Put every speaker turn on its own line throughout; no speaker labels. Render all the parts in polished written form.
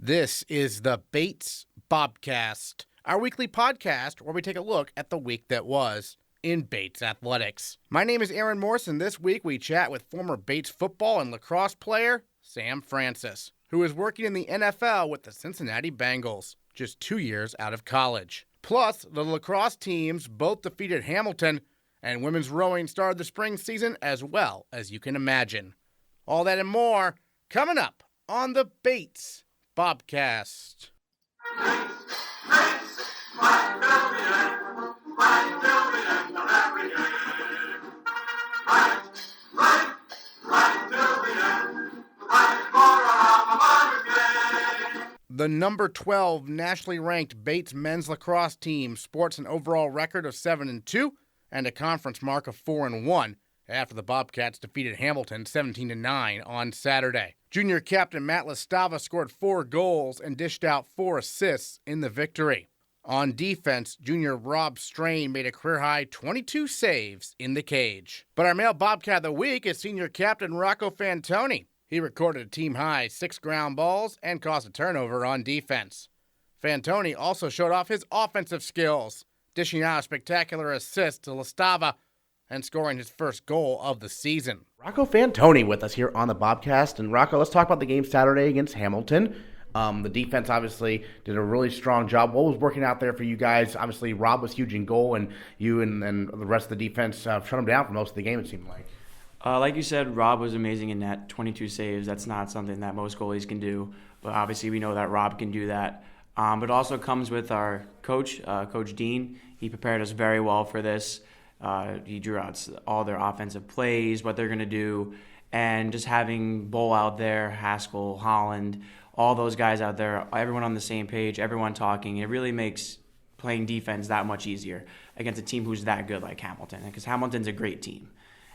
This is the Bates Bobcast, our weekly podcast where we take a look at the week that was in Bates athletics. My name is Aaron Morse, and this week we chat with former Bates football and lacrosse player Sam Francis, who is working in the NFL with the Cincinnati Bengals, just 2 years out of college. Plus, the lacrosse teams both defeated Hamilton, and women's rowing started the spring season as well as you can imagine. All that and more coming up on the Bates Bobcast. The number 12 nationally ranked Bates men's lacrosse team sports an overall record of 7-2 and a conference mark of 4-1 after the Bobcats defeated Hamilton 17-9 on Saturday. Junior captain Matt Listava scored 4 goals and dished out 4 assists in the victory. On defense, junior Rob Strain made a career-high 22 saves in the cage. But our male Bobcat of the week is senior captain Rocco Fantoni. He recorded a team-high 6 ground balls and caused a turnover on defense. Fantoni also showed off his offensive skills, dishing out a spectacular assist to Listava and scoring his first goal of the season.
Rocco Fantoni with us here on the Bobcast. And Rocco, let's talk about the game Saturday against Hamilton. The defense obviously did a really strong job. What was working out there for you guys? Obviously, Rob was huge in goal, and you and the rest of the defense shut him down for most of the game, it seemed like.
Like you said, Rob was amazing in net, 22 saves. That's not something that most goalies can do, but obviously we know that Rob can do that. But it also comes with our coach, Coach Dean. He prepared us very well for this. He drew out all their offensive plays, what they're going to do, and just having Bull out there, Haskell, Holland, all those guys out there, everyone on the same page, everyone talking, it really makes playing defense that much easier against a team who's that good like Hamilton, because Hamilton's a great team.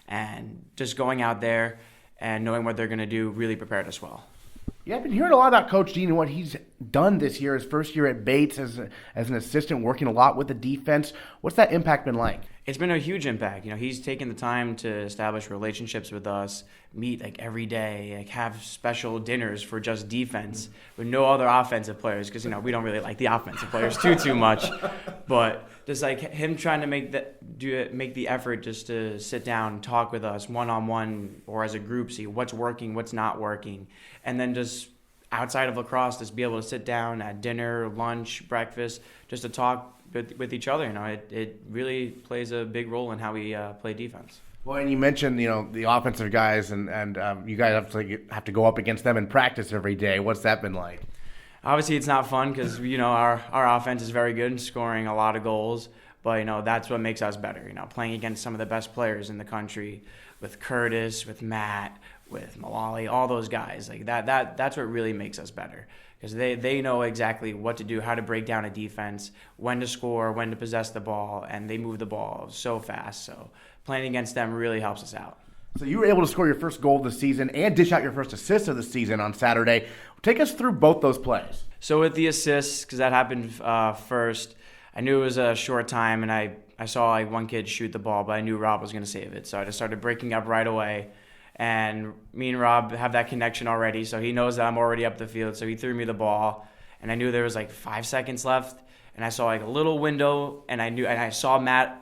And just going out there and knowing what they're going to do really prepared us well.
Yeah, I've been hearing a lot about Coach Dean and what he's done this year, his first year at Bates as an assistant, working a lot with the defense. What's that impact been like?
It's been a huge impact. He's taken the time to establish relationships with us, meet every day, have special dinners for just defense with no other offensive players, because we don't really like the offensive players too much. But just him trying to make the effort just to sit down and talk with us one-on-one or as a group, see what's working, what's not working, and then just outside of lacrosse, just be able to sit down at dinner, lunch, breakfast, just to talk with each other. It really plays a big role in how we play defense.
Well, and you mentioned the offensive guys, and you guys have to go up against them in practice every day. What's that been like?
Obviously, it's not fun because our offense is very good and scoring a lot of goals, but that's what makes us better. Playing against some of the best players in the country, with Curtis, with Matt, with Malali, all those guys that's what really makes us better, because they know exactly what to do, how to break down a defense, when to score, when to possess the ball, and they move the ball so fast. So playing against them really helps us out.
So you were able to score your first goal of the season and dish out your first assist of the season on Saturday. Take us through both those plays.
So with the assists, because that happened first, I knew it was a short time, and I saw one kid shoot the ball, but I knew Rob was going to save it. So I just started breaking up right away. And me and Rob have that connection already, so he knows that I'm already up the field. So he threw me the ball, and I knew there was 5 seconds left, and I saw a little window, and I saw Matt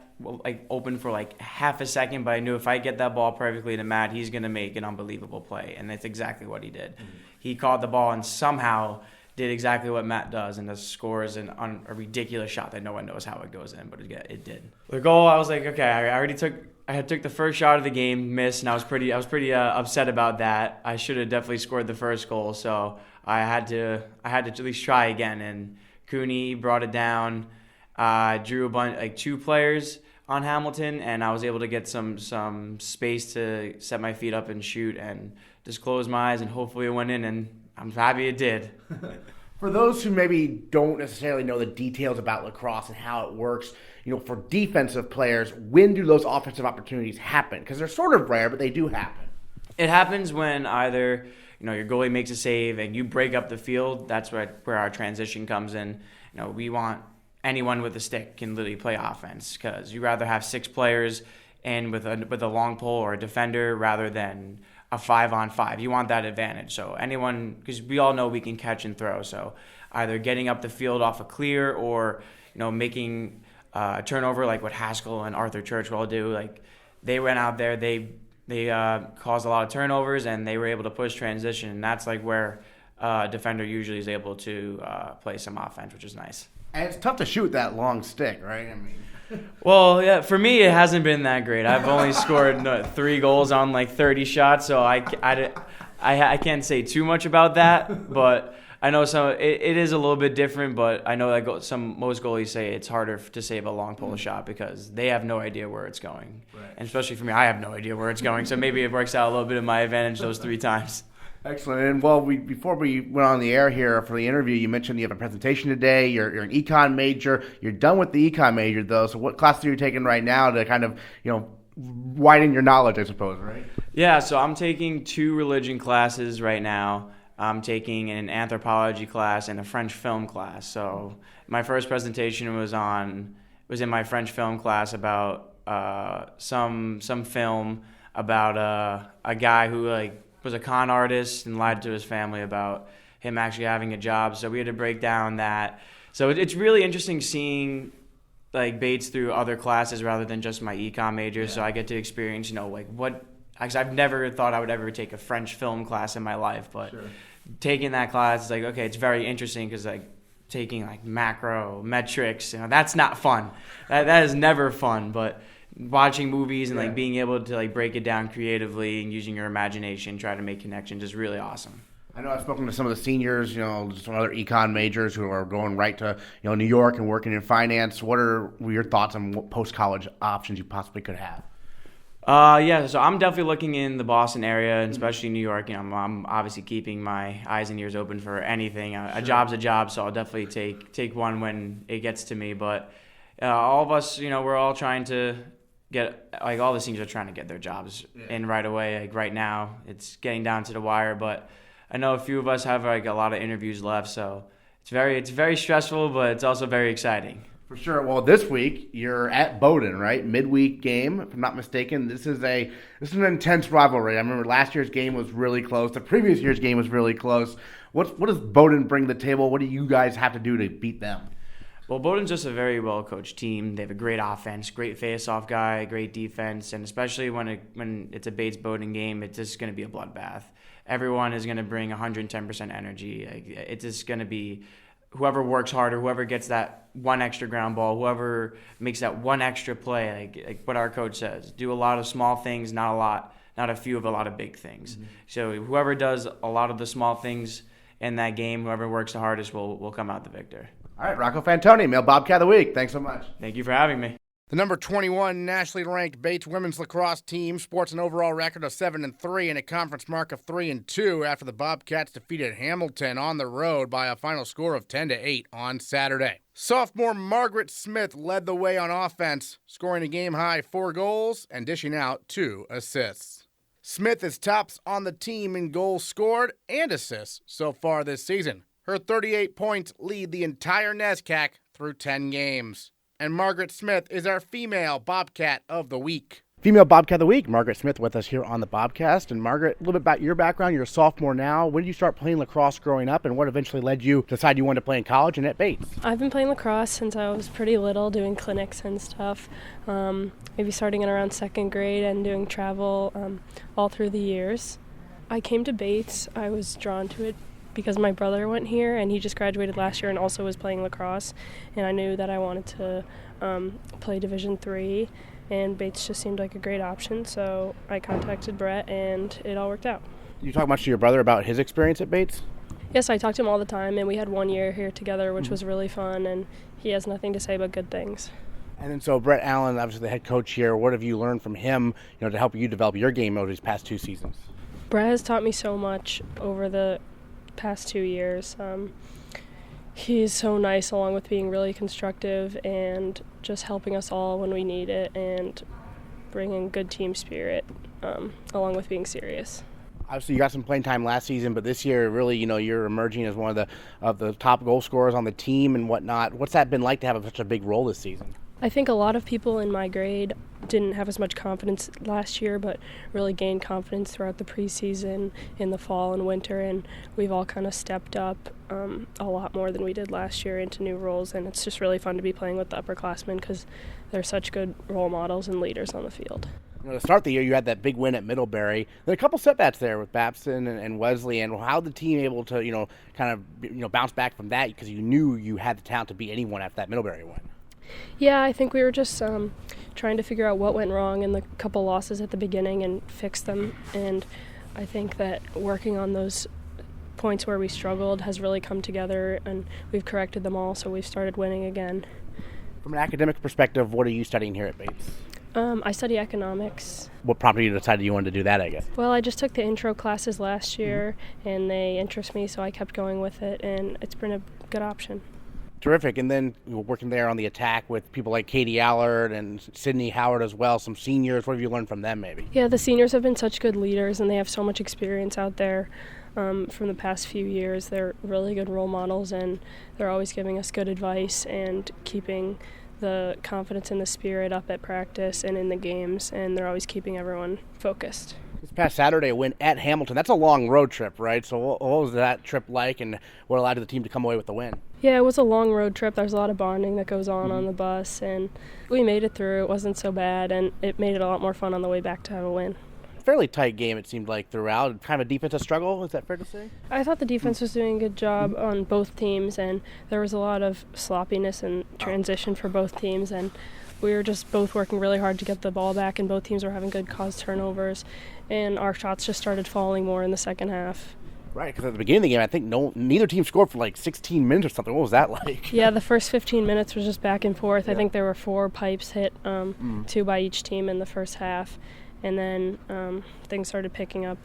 open for half a second, but I knew if I get that ball perfectly to Matt, he's gonna make an unbelievable play, and that's exactly what he did. Mm-hmm. He caught the ball and somehow did exactly what Matt does, and just scores a ridiculous shot that no one knows how it goes in, but it did. The goal, I was like, okay, I had took the first shot of the game, missed, and I was pretty upset about that. I should have definitely scored the first goal, so I had to at least try again. And Cooney brought it down. Drew a bunch 2 players on Hamilton, and I was able to get some space to set my feet up and shoot, and just close my eyes, and hopefully it went in, and I'm happy it did.
For those who maybe don't necessarily know the details about lacrosse and how it works, for defensive players, when do those offensive opportunities happen? Because they're sort of rare, but they do happen.
It happens when either your goalie makes a save and you break up the field. That's where our transition comes in. We want anyone with a stick can literally play offense, because you rather have 6 players and with a long pole or a defender rather than a 5-on-5. You want that advantage. So anyone, because we all know we can catch and throw. So either getting up the field off a clear or, making a turnover like what Haskell and Arthur Church will do. Like they went out there, they caused a lot of turnovers and they were able to push transition. And that's like where a defender usually is able to play some offense, which is nice.
And it's tough to shoot that long stick, right? I mean,
well, yeah, for me, it hasn't been that great. I've only scored 3 goals on like 30 shots, so I can't say too much about that. But I know it is a little bit different, but I know that most goalies say it's harder to save a long pull shot because they have no idea where it's going.
Right.
And especially for me, I have no idea where it's going, so maybe it works out a little bit in my advantage those 3 times.
Excellent. And before we went on the air here for the interview, you mentioned you have a presentation today. You're an econ major. You're done with the econ major though. So what classes are you taking right now to kind of widen your knowledge, I suppose, right?
Yeah. So I'm taking 2 religion classes right now. I'm taking an anthropology class and a French film class. So my first presentation was in my French film class about some film about a guy who was a con artist and lied to his family about him actually having a job. So we had to break down that. So it's really interesting seeing Bates through other classes rather than just my econ major. Yeah. So I get to experience, because I've never thought I would ever take a French film class in my life, but sure. Taking that class is okay, it's very interesting because taking macro metrics, that's not fun. That is never fun, but watching movies and being able to break it down creatively and using your imagination, try to make connections is really awesome.
I know I've spoken to some of the seniors, some other econ majors who are going right to New York and working in finance. What are your thoughts on what post-college options you possibly could have?
So I'm definitely looking in the Boston area, and especially New York. I'm obviously keeping my eyes and ears open for anything. A job's a job, so I'll definitely take one when it gets to me. But all of us, we're all trying to get all the seniors are trying to get their jobs in right away. Right now, it's getting down to the wire. But I know a few of us have a lot of interviews left, so it's very stressful, but it's also very exciting.
For sure. Well, this week you're at Bowdoin, right? Midweek game, if I'm not mistaken. This is an intense rivalry. I remember last year's game was really close. The previous year's game was really close. What does Bowdoin bring to the table? What do you guys have to do to beat them?
Well, Bowdoin's just a very well-coached team. They have a great offense, great face-off guy, great defense, and especially when it's a Bates Bowdoin game, it's just going to be a bloodbath. Everyone is going to bring 110% energy. It's just going to be whoever works harder, whoever gets that one extra ground ball, whoever makes that one extra play, like what our coach says, do a lot of small things, not a few of a lot of big things. Mm-hmm. So whoever does a lot of the small things in that game, whoever works the hardest will come out the victor.
All right, Rocco Fantoni, Male Bobcat of the Week. Thanks so much.
Thank you for having me.
The number 21 nationally ranked Bates women's lacrosse team sports an overall record of 7-3 and a conference mark of 3-2 after the Bobcats defeated Hamilton on the road by a final score of 10-8 on Saturday. Sophomore Margaret Smith led the way on offense, scoring a game-high 4 goals and dishing out 2 assists. Smith is tops on the team in goals scored and assists so far this season. Her 38 points lead the entire NESCAC through 10 games. And Margaret Smith is our female Bobcat of the Week.
Female Bobcat of the Week, Margaret Smith with us here on the Bobcast. And Margaret, a little bit about your background. You're a sophomore now. When did you start playing lacrosse growing up, and what eventually led you to decide you wanted to play in college and at Bates?
I've been playing lacrosse since I was pretty little, doing clinics and stuff. Maybe starting in around 2nd grade and doing travel all through the years. I came to Bates. I was drawn to it because my brother went here and he just graduated last year and also was playing lacrosse, and I knew that I wanted to play Division III, and Bates just seemed like a great option, so I contacted Brett and it all worked out.
You talk much to your brother about his experience at Bates?
Yes, I talk to him all the time, and we had 1 year here together, which was really fun, and he has nothing to say but good things.
And then so Brett Allen, obviously the head coach here, what have you learned from him, to help you develop your game over these past 2 seasons?
Brett has taught me so much over the past 2 years. He's so nice, along with being really constructive and just helping us all when we need it and bringing good team spirit, along with being serious.
Obviously, you got some playing time last season, but this year, really, you're emerging as one of the top goal scorers on the team and whatnot. What's that been like to have such a big role this season?
I think a lot of people in my grade didn't have as much confidence last year, but really gained confidence throughout the preseason, in the fall and winter, and we've all kind of stepped up a lot more than we did last year into new roles, and it's just really fun to be playing with the upperclassmen because they're such good role models and leaders on the field.
To start the year, you had that big win at Middlebury. There are a couple setbacks there with Babson and Wesley, and how the team able to, bounce back from that because you knew you had the talent to beat anyone after that Middlebury win.
Yeah, I think we were just trying to figure out what went wrong in the couple losses at the beginning and fix them. And I think that working on those points where we struggled has really come together, and we've corrected them all, so we've started winning again.
From an academic perspective, what are you studying here at Bates?
I study economics.
What prompted you to decide you wanted to do that, I guess?
Well, I just took the intro classes last year, and they interest me, so I kept going with it, and it's been a good option.
Terrific. And then you were working there on the attack with people like Katie Allard and Sydney Howard as well, some seniors. What have you learned from them, maybe?
Yeah, the seniors have been such good leaders, and they have so much experience out there from the past few years. They're really good role models, and they're always giving us good advice and keeping the confidence and the spirit up at practice and in the games, and they're always keeping everyone focused.
This past Saturday, a win at Hamilton. That's a long road trip, right? So what was that trip like, and what allowed the team to come away with the win?
Yeah, it was a long road trip. There's a lot of bonding that goes on the bus, and we made it through. It wasn't so bad, and it made it a lot more fun on the way back to have a win.
Fairly tight game, it seemed like, throughout. Kind of a defensive struggle, is that fair to say?
I thought the defense was doing a good job on both teams, and there was a lot of sloppiness and transition for both teams, and we were just both working really hard to get the ball back, and both teams were having good cause turnovers, and our shots just started falling more in the second half.
Right, because at the beginning of the game, I think neither team scored for like 16 minutes or something. What was that like?
Yeah, the first 15 minutes was just back and forth. Yeah. I think there were 4 pipes hit, 2 by each team in the first half. And then things started picking up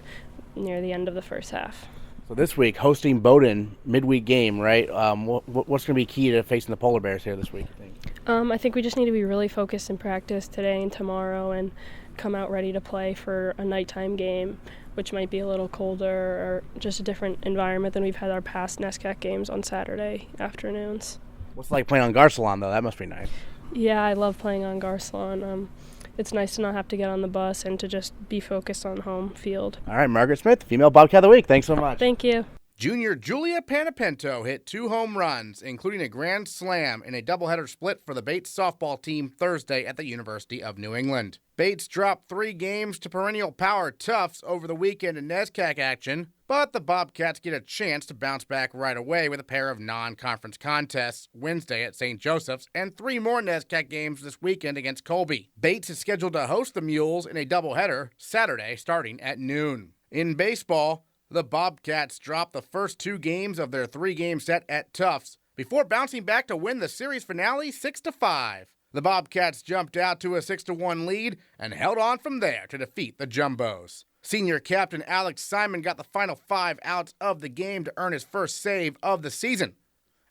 near the end of the first half.
So this week, hosting Bowdoin, midweek game, right? What's going to be key to facing the Polar Bears here this week, I think?
I think we just need to be really focused in practice today and tomorrow and come out ready to play for a nighttime game, which might be a little colder or just a different environment than we've had our past NESCAC games on Saturday afternoons.
What's it like playing on Garcelon, though? That must be nice.
Yeah, I love playing on Garcelon. It's nice to not have to get on the bus and to just be focused on home field.
All right, Margaret Smith, Female Bobcat of the Week. Thanks so much.
Thank you.
Junior Julia Panapento hit 2 home runs, including a grand slam in a doubleheader split for the Bates softball team Thursday at the University of New England. Bates dropped 3 games to perennial power Tufts over the weekend in NESCAC action, but the Bobcats get a chance to bounce back right away with a pair of non-conference contests Wednesday at St. Joseph's and 3 more NESCAC games this weekend against Colby. Bates is scheduled to host the Mules in a doubleheader Saturday starting at noon. In baseball, the Bobcats dropped the first 2 games of their 3-game set at Tufts before bouncing back to win the series finale 6-5. The Bobcats jumped out to a 6-1 lead and held on from there to defeat the Jumbos. Senior captain Alex Simon got the final 5 outs of the game to earn his first save of the season,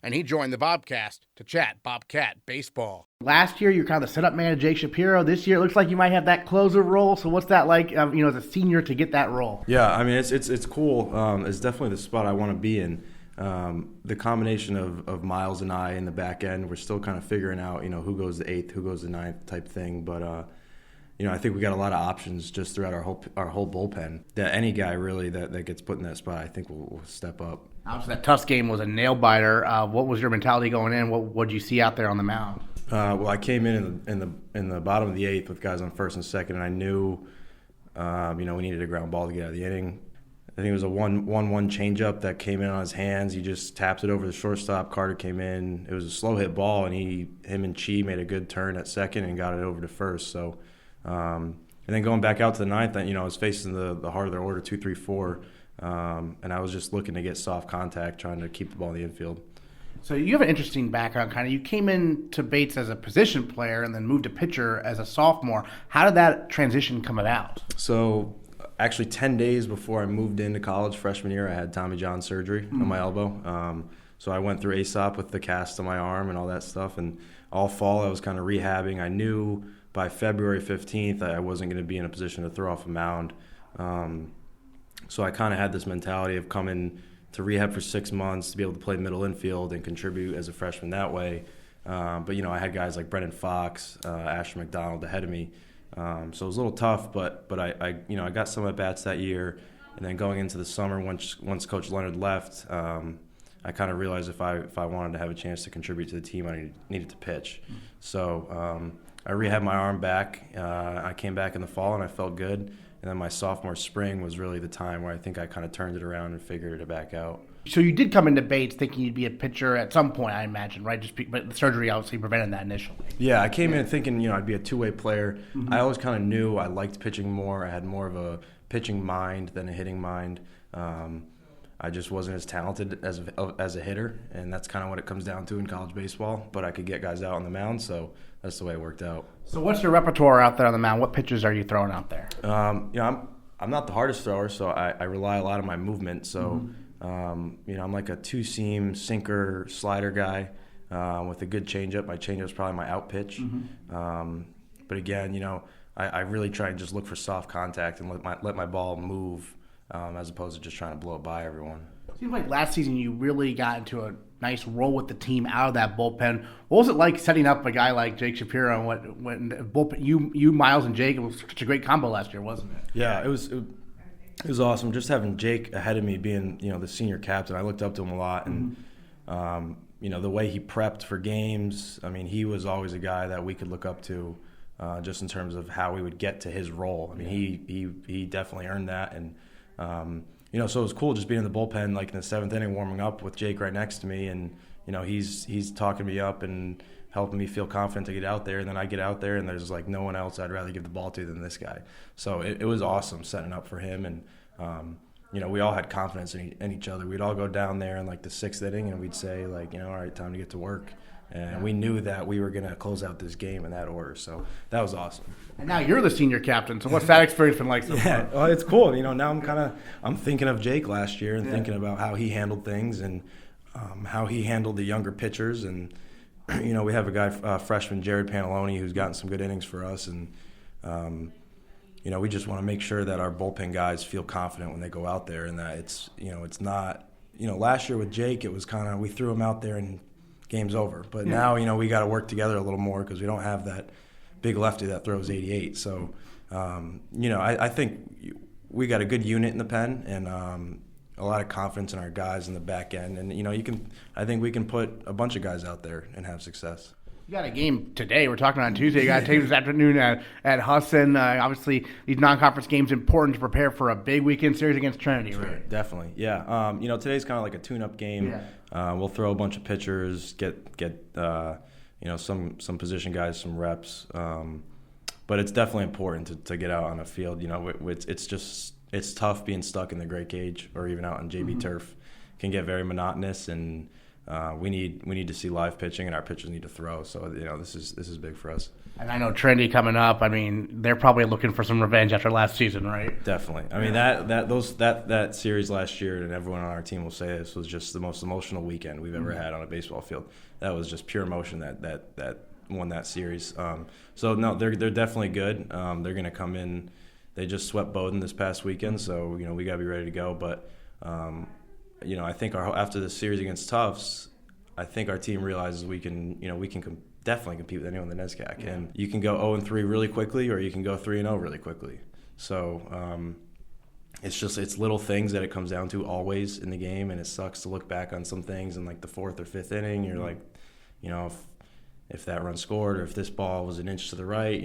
and he joined the Bobcast to chat Bobcat baseball.
Last year, you were kind of the setup man to Jake Shapiro. This year, it looks like you might have that closer role. So what's that like, as a senior to get that role?
Yeah, I mean, it's cool. It's definitely the spot I want to be in. The combination of Miles and I in the back end, we're still kind of figuring out, who goes the 8th, who goes the 9th type thing. But, I think we got a lot of options just throughout our whole bullpen. That any guy really that gets put in that spot, I think will step up.
Obviously, that Tufts game was a nail biter. What was your mentality going in? What did you see out there on the mound?
Well, I came in the bottom of the 8th with guys on first and second, and I knew, we needed a ground ball to get out of the inning. I think it was a 1-1 changeup that came in on his hands. He just tapped it over the shortstop. Carter came in. It was a slow hit ball, and him and Chi made a good turn at second and got it over to first. So, and then going back out to the 9th, I was facing the heart of their order, 2, 3, 4, and I was just looking to get soft contact, trying to keep the ball in the infield.
So you have an interesting background, kind of. You came into Bates as a position player and then moved to pitcher as a sophomore. How did that transition come about?
So actually 10 days before I moved into college freshman year, I had Tommy John surgery on my elbow. So I went through ASOP with the cast on my arm and all that stuff. And all fall I was kind of rehabbing. I knew by February 15th I wasn't going to be in a position to throw off a mound. So I kind of had this mentality of coming to rehab for 6 months to be able to play middle infield and contribute as a freshman that way. But, I had guys like Brendan Fox, Asher McDonald ahead of me. So it was a little tough, but I got some at-bats that year. And then going into the summer, once Coach Leonard left, I kind of realized if I wanted to have a chance to contribute to the team, I needed to pitch. So I rehabbed my arm back. I came back in the fall, and I felt good. And then my sophomore spring was really the time where I think I kind of turned it around and figured it back out.
So you did come into Bates thinking you'd be a pitcher at some point, I imagine, right? But the surgery obviously prevented that initially.
Yeah, I came in thinking, I'd be a two-way player. Mm-hmm. I always kind of knew I liked pitching more. I had more of a pitching mind than a hitting mind. I just wasn't as talented as a hitter, and that's kind of what it comes down to in college baseball. But I could get guys out on the mound, so that's the way it worked out.
So what's your repertoire out there on the mound? What pitches are you throwing out there?
I'm not the hardest thrower, so I rely a lot on my movement. So, I'm like a two-seam sinker slider guy with a good changeup. My changeup's probably my out pitch. But again, I really try and just look for soft contact and let my ball move as opposed to just trying to blow it by everyone.
It seems like last season you really got into a nice role with the team out of that bullpen. What was it like setting up a guy like Jake Shapiro and when bullpen, you, Miles, and Jake? It was such a great combo last year, wasn't it?
Yeah, it was awesome. Just having Jake ahead of me, being the senior captain, I looked up to him a lot, and the way he prepped for games. I mean, he was always a guy that we could look up to, just in terms of how we would get to his role. I mean, he definitely earned that, and so it was cool just being in the bullpen, like in the seventh inning, warming up with Jake right next to me, and he's talking me up and helping me feel confident to get out there, and then I get out there and there's like no one else I'd rather give the ball to than this guy. So it was awesome setting up for him, and we all had confidence in each other. We'd all go down there in like the sixth inning and we'd say like, all right, time to get to work. And we knew that we were going to close out this game in that order. So that was awesome.
And now you're the senior captain. So what's that experience been like so far?
Well, it's cool. Now I'm thinking of Jake last year and thinking about how he handled things and how he handled the younger pitchers. And, we have a guy, freshman Jared Pantaloni, who's gotten some good innings for us. And, we just want to make sure that our bullpen guys feel confident when they go out there and that it's not, last year with Jake, it was kind of, we threw him out there and game's over. But now, we got to work together a little more because we don't have that big lefty that throws 88. So, I think we got a good unit in the pen and a lot of confidence in our guys in the back end. And, I think we can put a bunch of guys out there and have success.
You got a game today. We're talking on Tuesday. You got a game this afternoon at Husson. Obviously, these non-conference games important to prepare for a big weekend series against Trinity, right?
Definitely, yeah. Today's kind of like a tune-up game. Yeah. We'll throw a bunch of pitchers, get some position guys some reps. But it's definitely important to get out on a field. It's tough being stuck in the gray cage or even out on JB turf. It can get very monotonous and. We need to see live pitching, and our pitchers need to throw. So this is big for us.
And I know Trinity coming up. I mean, they're probably looking for some revenge after last season, right?
Definitely. I mean that series last year, and everyone on our team will say this was just the most emotional weekend we've ever had on a baseball field. That was just pure emotion that won that series. So no, they're definitely good. They're going to come in. They just swept Bowdoin this past weekend, so we got to be ready to go. But I think after the series against Tufts, I think our team realizes we can definitely compete with anyone in the NESCAC. Yeah. And you can go 0-3 really quickly, or you can go 3-0 really quickly. So it's little things that it comes down to always in the game, and it sucks to look back on some things in like the fourth or fifth inning. You're like, if that run scored or if this ball was an inch to the right,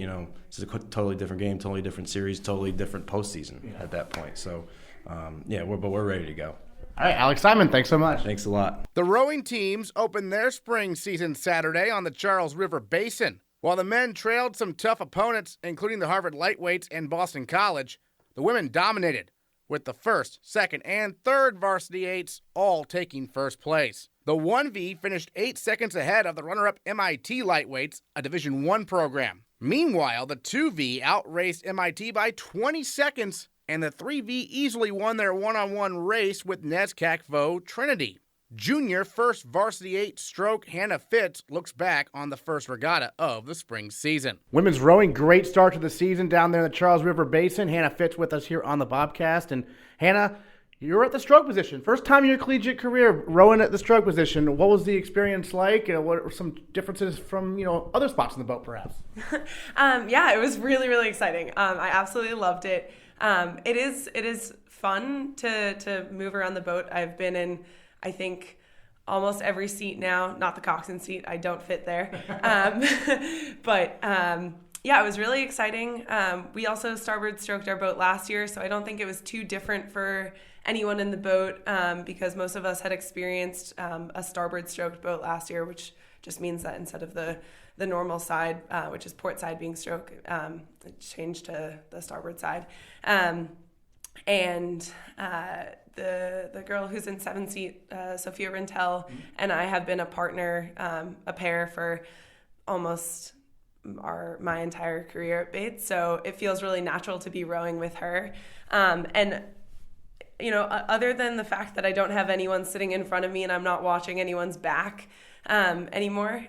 it's a totally different game, totally different series, totally different postseason at that point. So we're ready to go.
All right, Alex Simon, thanks so much.
Thanks a lot.
The rowing teams opened their spring season Saturday on the Charles River Basin. While the men trailed some tough opponents, including the Harvard Lightweights and Boston College, the women dominated, with the first, second, and third varsity eights all taking first place. The 1V finished 8 seconds ahead of the runner-up MIT Lightweights, a Division I program. Meanwhile, the 2V outraced MIT by 20 seconds, and the 3V easily won their one-on-one race with NESCAC foe Trinity. Junior first varsity 8 stroke Hannah Fitz looks back on the first regatta of the spring season. Women's rowing, great start to the season down there in the Charles River Basin. Hannah Fitz with us here on the Bobcast. And Hannah,
You were at the stroke position. First time in your collegiate career rowing at the stroke position. What was the experience like? What are some differences from other spots in the boat, perhaps?
Yeah, it was really, really exciting. I absolutely loved it. It is fun to move around the boat. I've been in, I think, almost every seat now. Not the coxswain seat. I don't fit there. But yeah, it was really exciting. We also starboard stroked our boat last year, so I don't think it was too different for anyone in the boat because most of us had experienced a starboard stroked boat last year, which just means that instead of the normal side, which is port side being stroke, it changed to the starboard side. And the girl who's in 7th seat, Sophia Rintel, and I have been a partner, a pair for almost my entire career at Bates. So it feels really natural to be rowing with her. And other than the fact that I don't have anyone sitting in front of me and I'm not watching anyone's back anymore,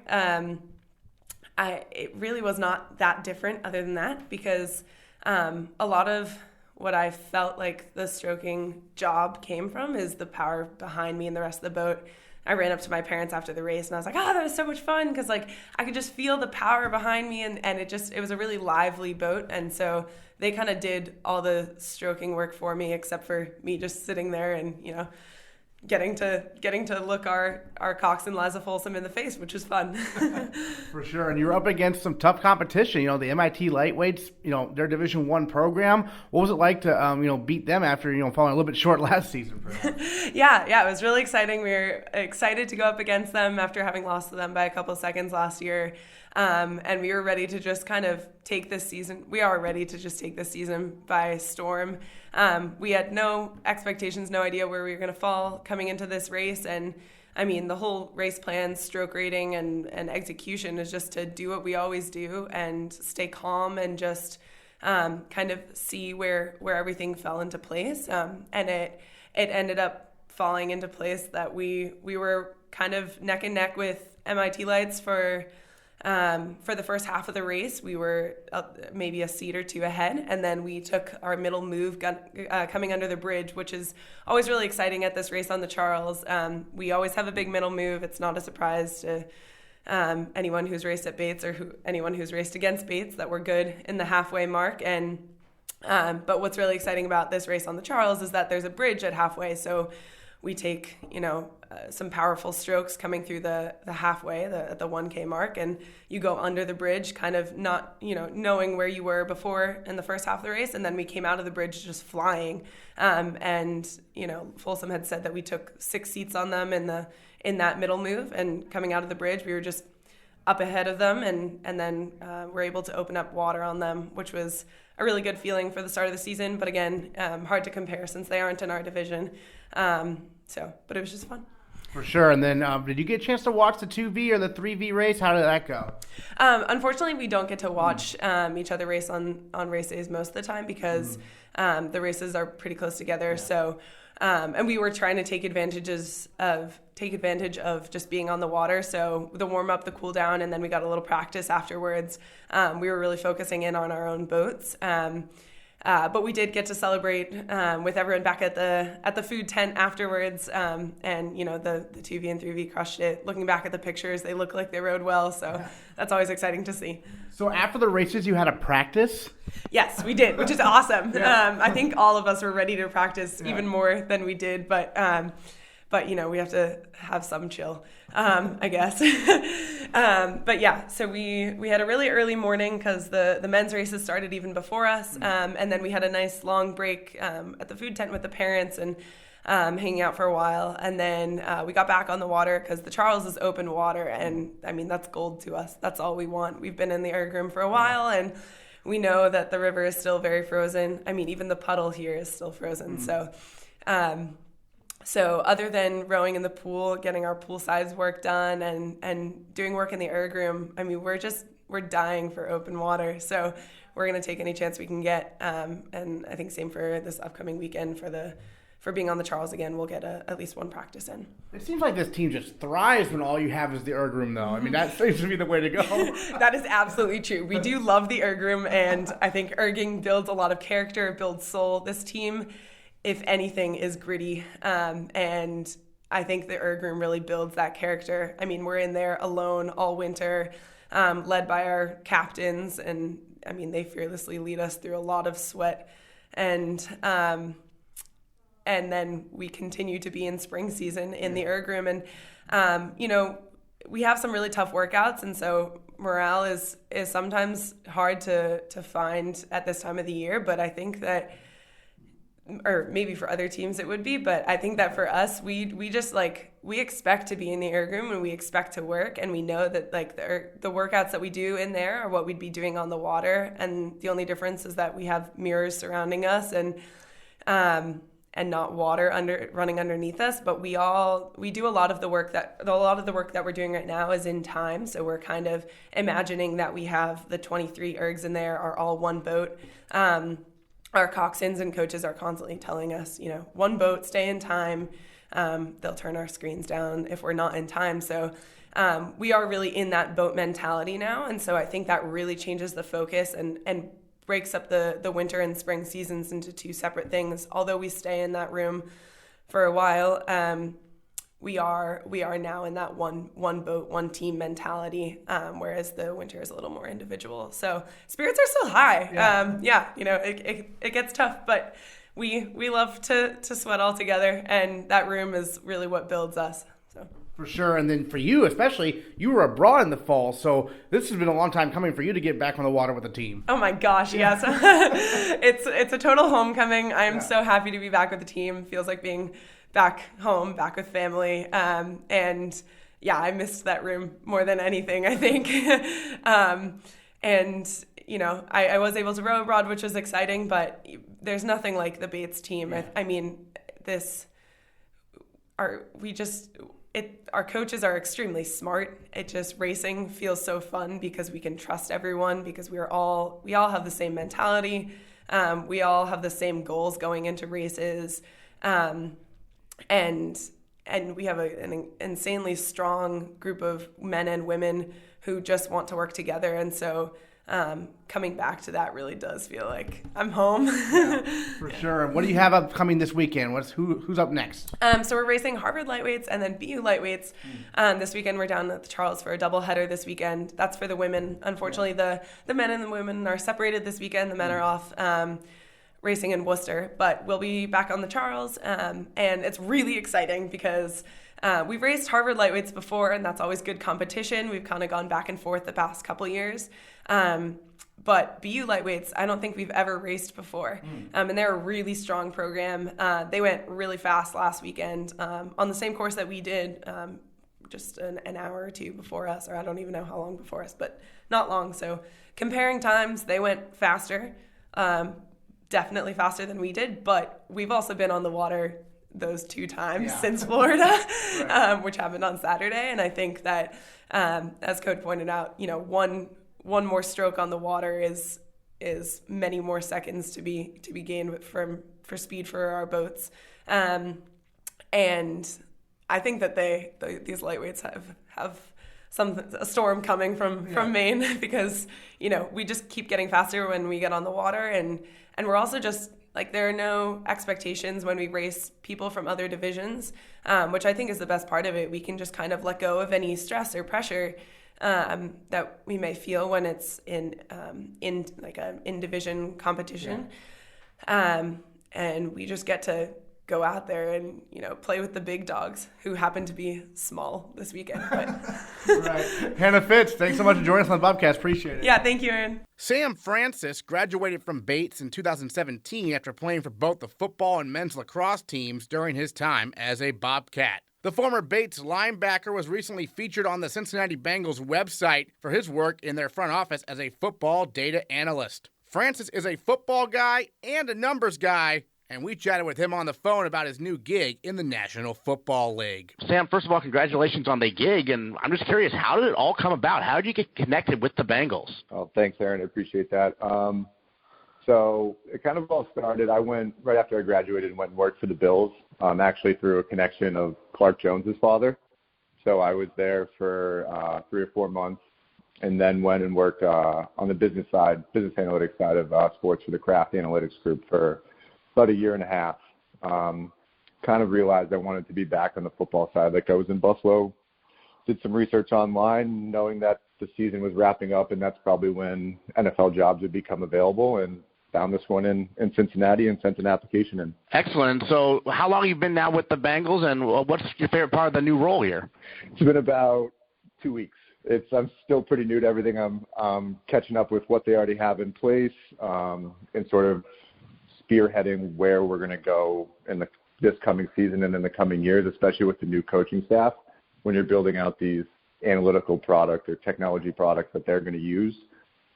it really was not that different other than that, because a lot of what I felt like the stroking job came from is the power behind me and the rest of the boat. I ran up to my parents after the race and I was like, oh, that was so much fun, because I could just feel the power behind me, and it was a really lively boat. And so they kind of did all the stroking work for me, except for me just sitting there and getting to look our coxswain Liza Folsom in the face, which was fun.
For sure. And you were up against some tough competition. The MIT lightweights, their Division I program. What was it like to beat them after falling a little bit short last season?
Yeah, it was really exciting. We were excited to go up against them after having lost to them by a couple of seconds last year. And we were ready to just kind of take this season. We are ready to just take this season by storm. We had no expectations, no idea where we were going to fall coming into this race. And I mean, the whole race plan, stroke rating, and execution is just to do what we always do and stay calm and just kind of see where everything fell into place. And it ended up falling into place that we were kind of neck and neck with MIT lights for the first half of the race. We were maybe a seat or two ahead, and then we took our middle move coming under the bridge, which is always really exciting at this race on the Charles. We always have a big middle move. It's not a surprise to anyone who's raced at Bates or anyone who's raced against Bates that we're good in the halfway mark. And but what's really exciting about this race on the Charles is that there's a bridge at halfway, so we take some powerful strokes coming through the halfway, at the 1K mark, and you go under the bridge, kind of not knowing where you were before in the first half of the race, and then we came out of the bridge just flying. And Folsom had said that we took 6 seats on them in that middle move, and coming out of the bridge, we were just up ahead of them, and then we're able to open up water on them, which was a really good feeling for the start of the season. But again, hard to compare since they aren't in our division. But it was just fun.
For sure. And then did you get a chance to watch the 2V or the 3V race? How did that go?
Unfortunately, we don't get to watch each other race on race days most of the time because the races are pretty close together. Yeah. So, and we were trying to take advantage of just being on the water. So the warm up, the cool down, and then we got a little practice afterwards. We were really focusing in on our own boats. But we did get to celebrate with everyone back at the food tent afterwards, and the 2V and 3V crushed it. Looking back at the pictures, they look like they rode well, so that's always exciting to see.
So after the races, you had a practice?
Yes, we did, which is awesome. Yeah. I think all of us were ready to practice even more than we did, but we have to have some chill, I guess. But yeah, so we had a really early morning because the men's races started even before us. And then we had a nice long break at the food tent with the parents and hanging out for a while. And then we got back on the water because the Charles is open water. And I mean, that's gold to us. That's all we want. We've been in the erg room for a while, and we know that the river is still very frozen. I mean, even the puddle here is still frozen. So other than rowing in the pool, getting our pool size work done, and doing work in the erg room, I mean, we're dying for open water. So we're going to take any chance we can get. And I think same for this upcoming weekend for being on the Charles again, we'll get at least one practice in.
It seems like this team just thrives when all you have is the erg room, though. I mean, that seems to be the way to go.
That is absolutely true. We do love the erg room, and I think erging builds a lot of character, builds soul. This team if anything, is gritty. And I think the erg room really builds that character. I mean, we're in there alone all winter, led by our captains, and I mean, they fearlessly lead us through a lot of sweat. And then we continue to be in spring season in the erg room. And, we have some really tough workouts. And so morale is sometimes hard to find at this time of the year. But I think that, or maybe for other teams it would be, but I think that for us, we just we expect to be in the erg room and we expect to work. And we know that the workouts that we do in there are what we'd be doing on the water. And the only difference is that we have mirrors surrounding us and not water running underneath us. But we do a lot of the work that we're doing right now is in time. So we're kind of imagining that we have the 23 ergs in there are all one boat. Our coxswains and coaches are constantly telling us, one boat, stay in time. They'll turn our screens down if we're not in time. So we are really in that boat mentality now. And so I think that really changes the focus and breaks up the winter and spring seasons into two separate things. Although we stay in that room for a while, we are now in that one boat, one team mentality, whereas the winter is a little more individual. So spirits are still high. It gets tough, but we love to sweat all together, and that room is really what builds us. So.
For sure. And then for you, especially, you were abroad in the fall, so this has been a long time coming for you to get back on the water with the team.
Oh my gosh, yes. It's a total homecoming. I'm so happy to be back with the team. Feels like being back home, back with family. And yeah, I missed that room more than anything, I think. I was able to row abroad, which was exciting, but there's nothing like the Bates team. Yeah. I mean, our coaches are extremely smart. Racing feels so fun because we can trust everyone, because we all have the same mentality. We all have the same goals going into races. And we have an insanely strong group of men and women who just want to work together. And so coming back to that really does feel like I'm home.
Yeah, for sure. And what do you have upcoming this weekend? Who's up next?
So we're racing Harvard lightweights and then BU lightweights. This weekend we're down at the Charles for a doubleheader this weekend. That's for the women. Unfortunately, the men and the women are separated this weekend. The men are off racing in Worcester, but we'll be back on the Charles. And it's really exciting because we've raced Harvard lightweights before, and that's always good competition. We've kind of gone back and forth the past couple years. But BU lightweights, I don't think we've ever raced before. And they're a really strong program. They went really fast last weekend on the same course that we did, just an hour or two before us, or I don't even know how long before us, but not long. So comparing times, they went faster, definitely faster than we did, but we've also been on the water those 2 times since Florida, right. Which happened on Saturday. And I think that, as Coach pointed out, one more stroke on the water is many more seconds to be gained for speed for our boats. And I think that these lightweights have a storm coming from Maine because, we just keep getting faster when we get on the water. And we're also just, there are no expectations when we race people from other divisions, which I think is the best part of it. We can just kind of let go of any stress or pressure that we may feel when it's in like an in-division competition. And we just get to go out there and, play with the big dogs who happen to be small this weekend. But
right. Hannah Fitz, thanks so much for joining us on the Bobcast. Appreciate it.
Yeah, thank you, Aaron.
Sam Francis graduated from Bates in 2017 after playing for both the football and men's lacrosse teams during his time as a Bobcat. The former Bates linebacker was recently featured on the Cincinnati Bengals website for his work in their front office as a football data analyst. Francis is a football guy and a numbers guy, and we chatted with him on the phone about his new gig in the National Football League.
Sam, first of all, congratulations on the gig, and I'm just curious, how did it all come about? How did you get connected with the Bengals?
Oh, thanks, Aaron. I appreciate that. So it kind of all started, I went right after I graduated and went and worked for the Bills, actually through a connection of Clark Jones's father. So I was there for 3 or 4 months and then went and worked on the business analytics side of sports for the Craft Analytics Group for about 1.5 years. kind of realized I wanted to be back on the football side. Like I was in Buffalo, did some research online, knowing that the season was wrapping up and that's probably when NFL jobs would become available, and found this one in Cincinnati and sent an application in.
Excellent. So how long have you been now with the Bengals, and what's your favorite part of the new role here?
It's been about 2 weeks. I'm still pretty new to everything. I'm catching up with what they already have in place, and sort of spearheading where we're going to go in this coming season and in the coming years, especially with the new coaching staff. When you're building out these analytical product or technology products that they're going to use,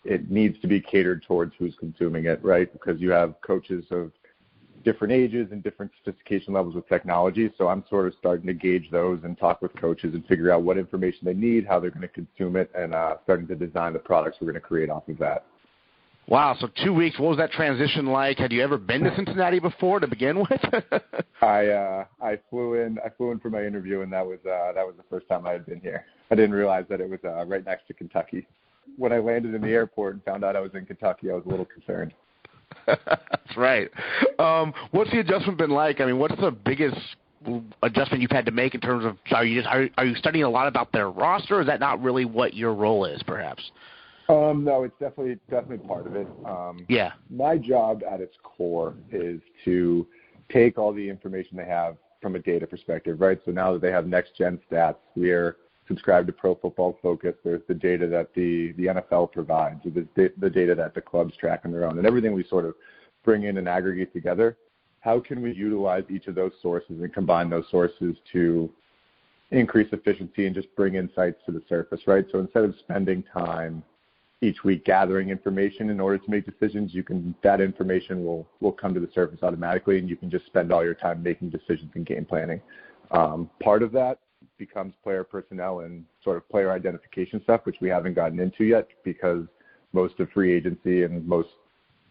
it needs to be catered towards who's consuming it, right? Because you have coaches of different ages and different sophistication levels with technology. So I'm sort of starting to gauge those and talk with coaches and figure out what information they need, how they're going to consume it, and starting to design the products we're going to create off of that.
Wow, so 2 weeks. What was that transition like? Had you ever been to Cincinnati before to begin with?
I flew in for my interview, and that was the first time I had been here. I didn't realize that it was right next to Kentucky. When I landed in the airport and found out I was in Kentucky, I was a little concerned.
That's right. What's the adjustment been like? I mean, what's the biggest adjustment you've had to make in terms of are you studying a lot about their roster, or is that not really what your role is, perhaps?
No, it's definitely part of it.
Yeah.
My job at its core is to take all the information they have from a data perspective, right? So now that they have next-gen stats, we're subscribed to Pro Football Focus. There's the data that the NFL provides, the data that the clubs track on their own, and everything we sort of bring in and aggregate together. How can we utilize each of those sources and combine those sources to increase efficiency and just bring insights to the surface, right? So instead of spending time each week gathering information in order to make decisions, that information will come to the surface automatically, and you can just spend all your time making decisions and game planning. Part of that becomes player personnel and sort of player identification stuff, which we haven't gotten into yet because most of free agency and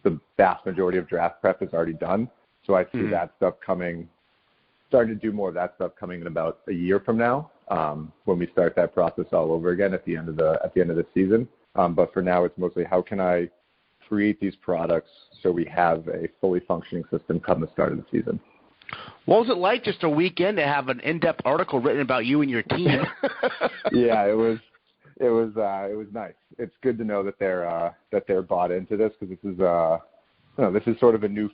the vast majority of draft prep is already done. So I see that stuff starting to do more of that stuff coming in about a year from now, when we start that process all over again at the end of the season. But for now, it's mostly how can I create these products so we have a fully functioning system come the start of the season.
What was it like just a weekend to have an in-depth article written about you and your team?
Yeah, it was nice. It's good to know that they're bought into this, because this is sort of a new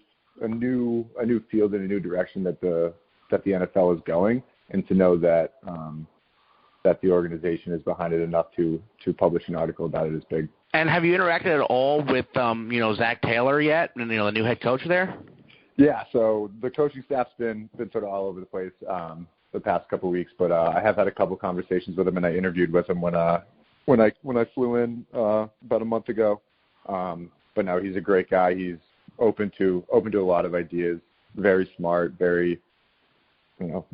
field and a new direction that the NFL is going, and to know that the organization is behind it enough to publish an article about it is big.
And have you interacted at all with Zach Taylor yet, and the new head coach there?
Yeah, so the coaching staff's been sort of all over the place the past couple of weeks, but I have had a couple conversations with him, and I interviewed with him when I flew in about a month ago. But no, he's a great guy. He's open to a lot of ideas. Very smart. Very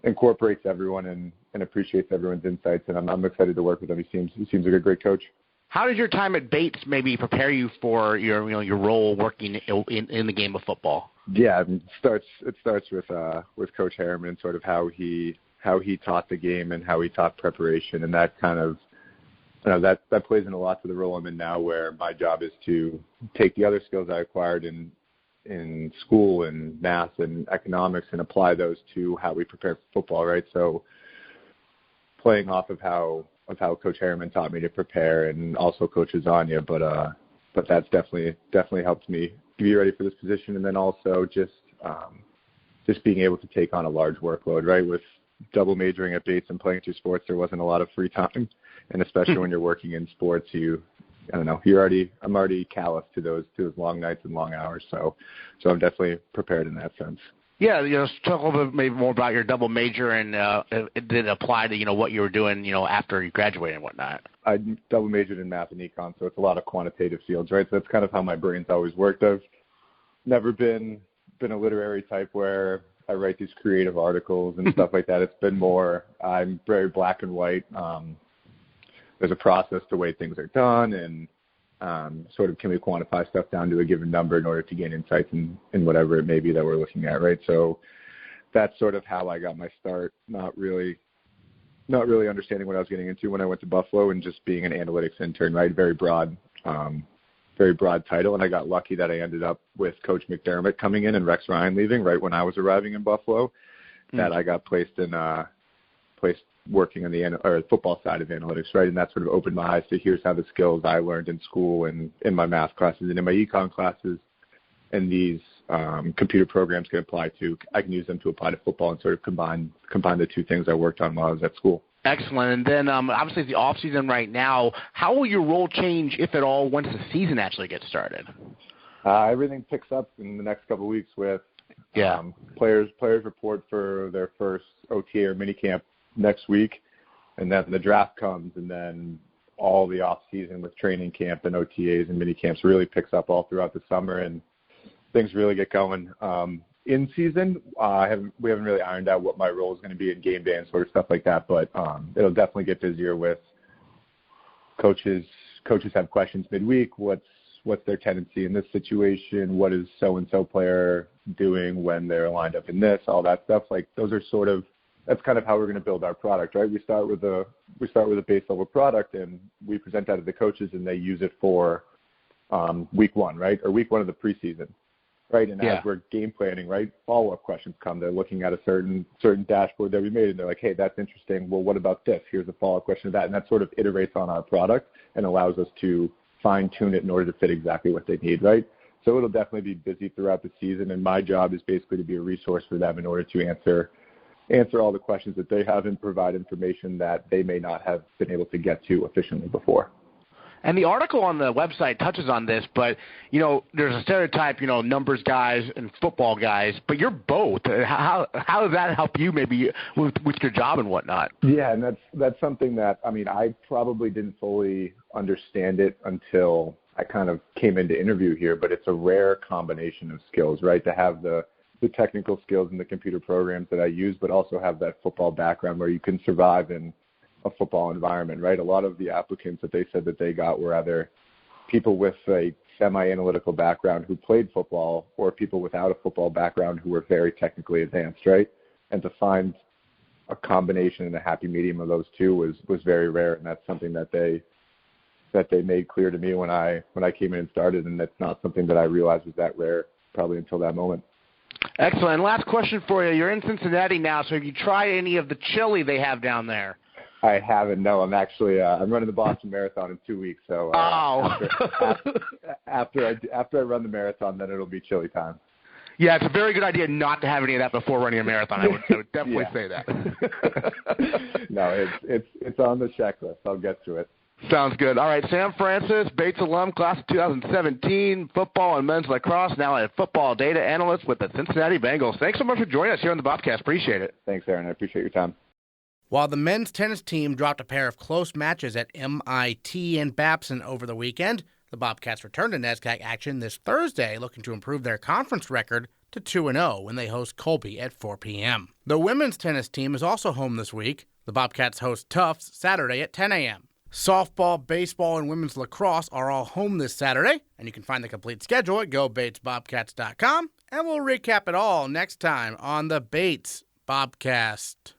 incorporates everyone and appreciates everyone's insights. And I'm excited to work with him. He seems like a great coach.
How did your time at Bates maybe prepare you for your role working in the game of football?
Yeah, it starts with Coach Harriman, sort of how he taught the game and how he taught preparation, and that kind of that plays in a lot to the role I'm in now, where my job is to take the other skills I acquired in school and math and economics and apply those to how we prepare for football, right? So playing off of how Coach Harriman taught me to prepare, and also Coach Azania, but that's definitely helped me be ready for this position. And then also just being able to take on a large workload, right? With double majoring at Bates and playing two sports, there wasn't a lot of free time, and especially when you're working in sports, I'm already callous to those long nights and long hours. So I'm definitely prepared in that sense.
Yeah, talk a little bit maybe more about your double major, and did it apply to what you were doing after you graduated and whatnot? I
double majored in math and econ, so it's a lot of quantitative fields, right? So that's kind of how my brain's always worked. I've never been a literary type where I write these creative articles and stuff like that. It's been more, I'm very black and white. There's a process to the way things are done, and sort of can we quantify stuff down to a given number in order to gain insights in whatever it may be that we're looking at, right? So that's sort of how I got my start, not really understanding what I was getting into when I went to Buffalo, and just being an analytics intern, right? Very broad very broad title, and I got lucky that I ended up with Coach McDermott coming in and Rex Ryan leaving right when I was arriving in Buffalo. That I got placed working on the football side of analytics, right? And that sort of opened my eyes to here's how the skills I learned in school and in my math classes and in my econ classes and these computer programs can apply to. I can use them to apply to football and sort of combine the two things I worked on while I was at school.
Excellent. And then obviously the off season right now, how will your role change, if at all, once the season actually gets started?
Everything picks up in the next couple of weeks with players report for their first OTA or minicamp next week, and then the draft comes, and then all the off season with training camp and OTAs and mini camps really picks up all throughout the summer, and things really get going. In season, we haven't really ironed out what my role is going to be in game day and sort of stuff like that, but it'll definitely get busier with coaches. Coaches have questions midweek. What's their tendency in this situation? What is so and so player doing when they're lined up in this? All that stuff. Like those are that's kind of how we're going to build our product, right? We start with a base level product, and we present that to the coaches, and they use it for week one, right, or week one of the preseason, right? And as we're game planning, right, follow-up questions come. They're looking at a certain dashboard that we made, and they're like, hey, that's interesting. Well, what about this? Here's a follow-up question to that, and that sort of iterates on our product and allows us to fine-tune it in order to fit exactly what they need, right? So it'll definitely be busy throughout the season, and my job is basically to be a resource for them in order to answer all the questions that they have and provide information that they may not have been able to get to efficiently before.
And the article on the website touches on this, but, there's a stereotype, numbers guys and football guys, but you're both. How does that help you maybe with your job and whatnot?
Yeah, and that's something that, I probably didn't fully understand it until I kind of came into interview here, but it's a rare combination of skills, right, to have the technical skills in the computer programs that I use, but also have that football background where you can survive in a football environment, right? A lot of the applicants that they said that they got were either people with a semi-analytical background who played football or people without a football background who were very technically advanced, right? And to find a combination and a happy medium of those two was very rare, and that's something that they made clear to me when I came in and started, and that's not something that I realized was that rare probably until that moment.
Excellent. Last question for you. You're in Cincinnati now, so have you tried any of the chili they have down there?
I haven't. No, I'm actually I'm running the Boston Marathon in 2 weeks. So after I run the marathon, then it'll be chili time.
Yeah, it's a very good idea not to have any of that before running a marathon. I would definitely say that.
No, it's on the checklist. I'll get to it.
Sounds good. All right, Sam Francis, Bates alum, class of 2017, football and men's lacrosse, now a football data analyst with the Cincinnati Bengals. Thanks so much for joining us here on the Bobcast. Appreciate it.
Thanks, Aaron. I appreciate your time.
While the men's tennis team dropped a pair of close matches at MIT and Babson over the weekend, the Bobcats return to NESCAC action this Thursday, looking to improve their conference record to 2-0 when they host Colby at 4 p.m. The women's tennis team is also home this week. The Bobcats host Tufts Saturday at 10 a.m. Softball, baseball, and women's lacrosse are all home this Saturday, and you can find the complete schedule at GoBatesBobcats.com, and we'll recap it all next time on the Bates Bobcast.